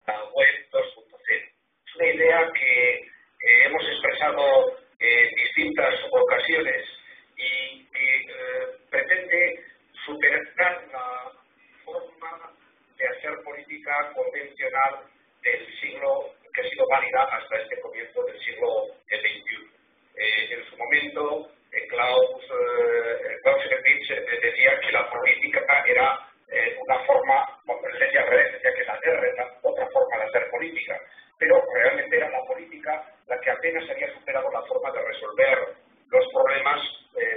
la web 2.0. Es una idea que hemos expresado en distintas ocasiones y que pretende superar la forma de hacer política convencional del siglo que ha sido válida hasta este comienzo del siglo XXI. En su momento, Klaus Schwab decía que la política era una forma, decía que la guerra era otra forma de hacer política, pero realmente era la política la que apenas había superado la forma de resolver los problemas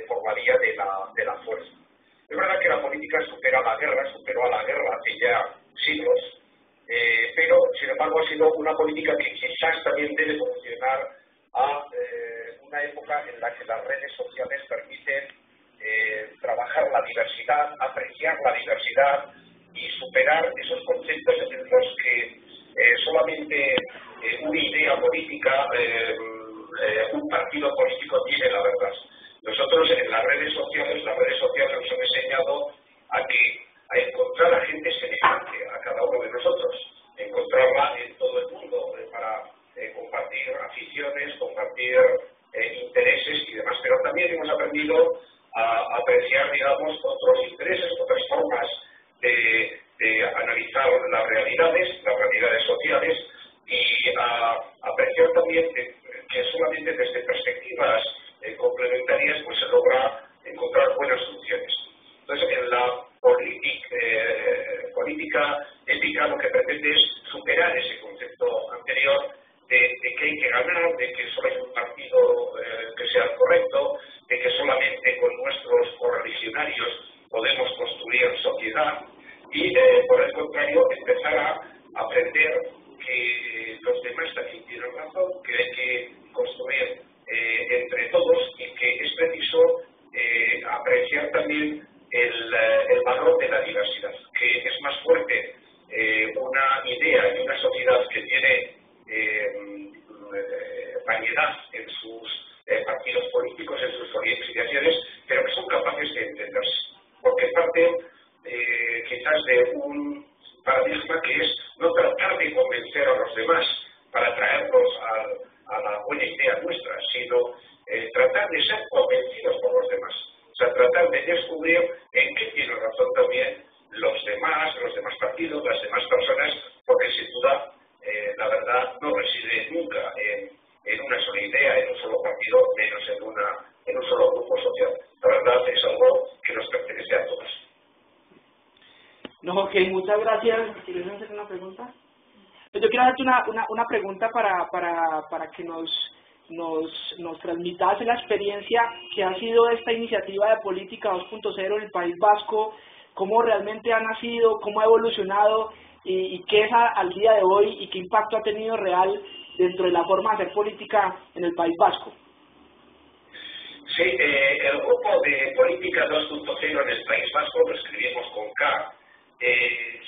por la vía de la fuerza. Es verdad que la política superó a la guerra hace ya siglos, pero sin embargo ha sido una política que quizás también debe evolucionar a una época en la que las redes sociales permiten trabajar la diversidad, apreciar la diversidad y superar esos conceptos en los que solamente una idea política, un partido político tiene la verdad. Nosotros en las redes sociales nos han enseñado a encontrar a gente semejante a cada uno de nosotros, encontrarla en todo el mundo para compartir aficiones, compartir intereses y demás, pero también hemos aprendido a apreciar, digamos, otros intereses, otras formas de analizar las realidades sociales y a apreciar también que solamente desde perspectivas complementarias pues se logra encontrar buenas soluciones. Entonces, en la política ética lo que pretende es superar ese concepto anterior de que hay que ganar, de que solo hay un partido que sea el correcto, de que solamente con nuestros correligionarios podemos construir sociedad y, por el contrario, empezar a aprender que los demás también tienen razón, que hay que construir entre todos y que es preciso apreciar también el valor de la diversidad, que es más fuerte una idea y una sociedad que tiene variedad en sus partidos políticos, en sus orientaciones, pero que son capaces de entenderse, porque parte quizás de un paradigma que es no tratar de convencer a los demás para traerlos a la buena idea nuestra, sino tratar de ser convencidos por los demás, o sea, tratar de descubrir en qué tienen razón también los demás partidos, las demás personas, porque sin duda la verdad no reside nunca en una sola idea, en un solo partido, menos en un solo grupo social. La verdad es algo que nos pertenece a todos. No, ok, muchas gracias. ¿Quieres hacer una pregunta? Yo quiero hacerte una pregunta para que nos transmitas la experiencia que ha sido esta iniciativa de Política 2.0 en el País Vasco, cómo realmente ha nacido, cómo ha evolucionado y qué es al día de hoy y qué impacto ha tenido real dentro de la forma de hacer política en el País Vasco. Sí, el grupo de Política 2.0 en el País Vasco, lo escribimos con K,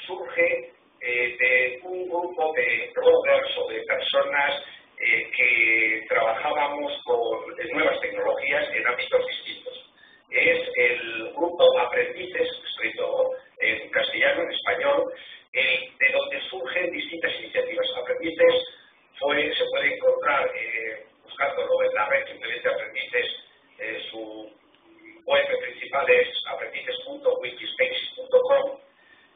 surge de un grupo de bloggers o de personas que trabajábamos con nuevas tecnologías en ámbitos distintos. Es el grupo Aprendices, escrito en castellano, en español, de donde surgen distintas iniciativas. Aprendices se puede encontrar buscándolo en la red, simplemente Aprendices, su web principal es aprendices.wikispaces.com.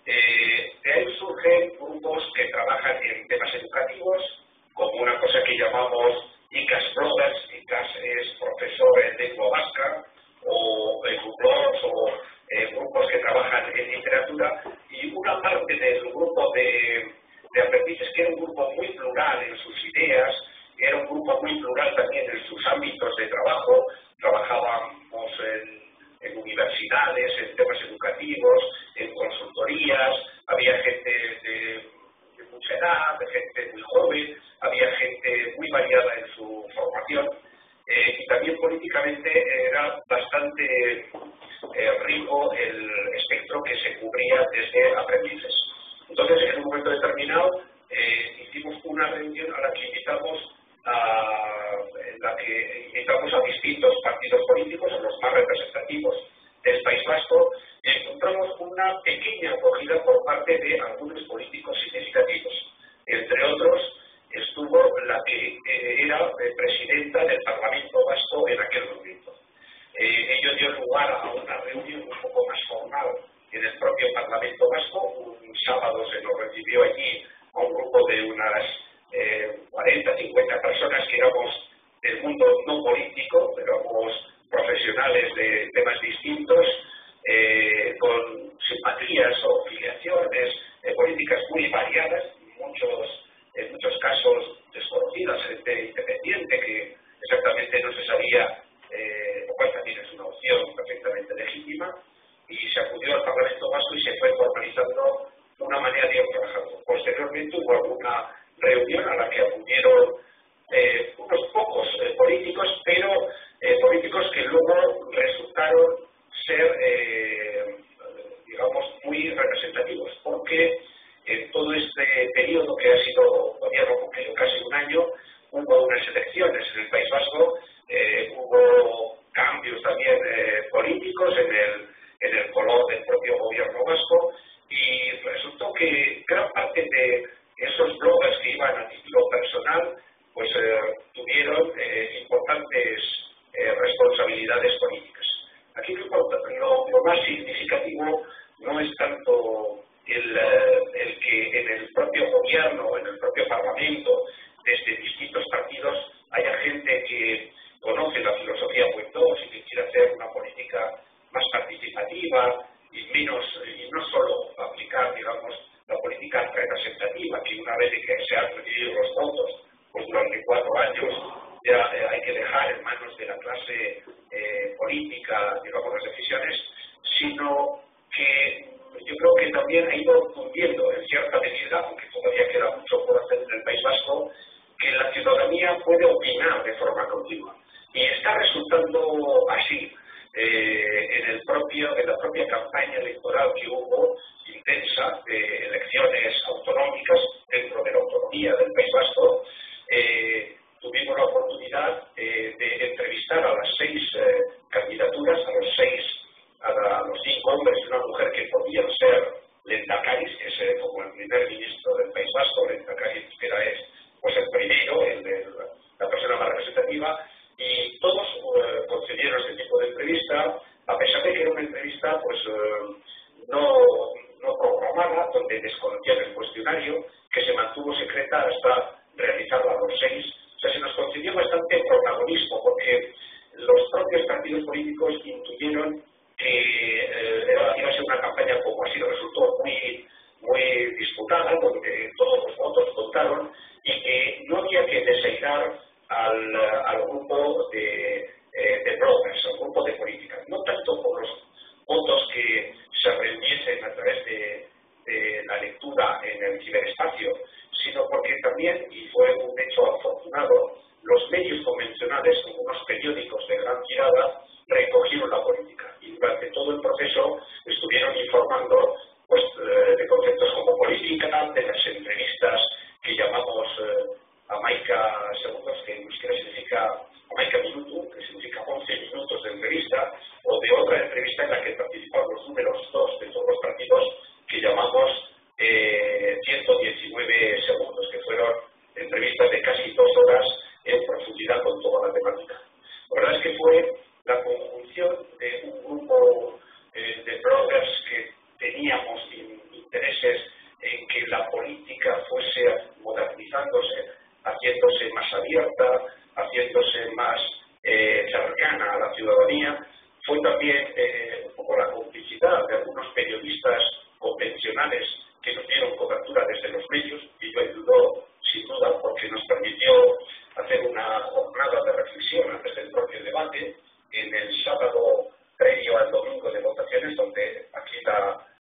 De ahí surgen grupos que trabajan en temas educativos, como una cosa que llamamos ICAS Brothers. ICAS es profesor en lengua vasca, o grupos grupos que trabajan en literatura, y una parte del grupo de aprendices, que era un grupo muy plural en sus ideas, era un grupo muy plural también en sus ámbitos de trabajo. Trabajábamos en universidades, en temas educativos, en consultorías, había gente de mucha edad, de gente muy joven, había gente muy variada en su formación, y también políticamente era bastante rico el espectro que se cubría desde aprendices. Entonces, en un momento determinado, hicimos una reunión a la que invitamos a distintos partidos políticos, a los más representativos del País Vasco, y encontramos una pequeña acogida por parte de algunos políticos significativos. El una reunión a la que acudieron unos pocos políticos, pero políticos que luego resultaron ser, digamos, muy representativos, porque en todo este periodo que ha sido gobierno cumplido casi un año, hubo unas elecciones en el País Vasco, hubo cambios también políticos en el color del propio gobierno vasco, y resultó que gran parte de esos bloggers que iban a título personal pues tuvieron importantes responsabilidades políticas. Aquí lo más significativo no es tanto el que en el propio gobierno, en el propio parlamento, desde distintos partidos, haya gente que conoce la filosofía Puigdemont y que quiere hacer una política más participativa y no solo aplicar, digamos, la política representativa, que una vez que se han recibido los votos, pues durante 4 años ya hay que dejar en manos de la clase política, digamos, las decisiones, sino que yo creo que también ha ido cundiendo en cierta medida, aunque todavía queda mucho por hacer en el País Vasco, que la ciudadanía puede opinar de forma continua. Y está resultando así. En la propia campaña electoral que hubo intensa de elecciones autonómicas dentro de la autonomía del País Vasco, tuvimos la oportunidad de entrevistar a las 6 candidaturas, a los 5 hombres y una mujer que podían ser lehendakaris, que es como el primer ministro del País Vasco. Lehendakari en euskera es pues el primero, la persona más representativa, y todos concedieron este tipo de entrevista, a pesar de que era una entrevista pues no programada, donde desconocían el cuestionario, que se mantuvo secreta hasta realizarla a los 6. O sea, se nos concedió bastante protagonismo, porque los propios partidos políticos intuyeron que iba a ser una campaña como así, resultó muy disputada, donde todos los votos contaron y que no había que deseirar al grupo de bloggers, al grupo de política, no tanto por los votos que se reuniesen a través de la lectura en el ciberespacio, sino porque también, y fue un hecho afortunado, los medios convencionales, como unos periódicos de gran tirada, recogieron la política y durante todo el proceso estuvieron informando pues, de conceptos como política, de las entrevistas que llamamos Hamaika segundos, que en euskera significa Hamaika minutu, que significa 11 minutos de entrevista, o de otra entrevista en la que participaron los números 2 de todos los partidos, que llamamos 119 segundos, que fueron entrevistas de casi 2 horas en profundidad con toda la temática. La verdad es que fue la conjunción de un grupo de bloggers que teníamos intereses en que la política fuese modernizándose, haciéndose más abierta, haciéndose más cercana a la ciudadanía. Fue también un poco la complicidad de algunos periodistas convencionales que nos dieron cobertura desde los medios,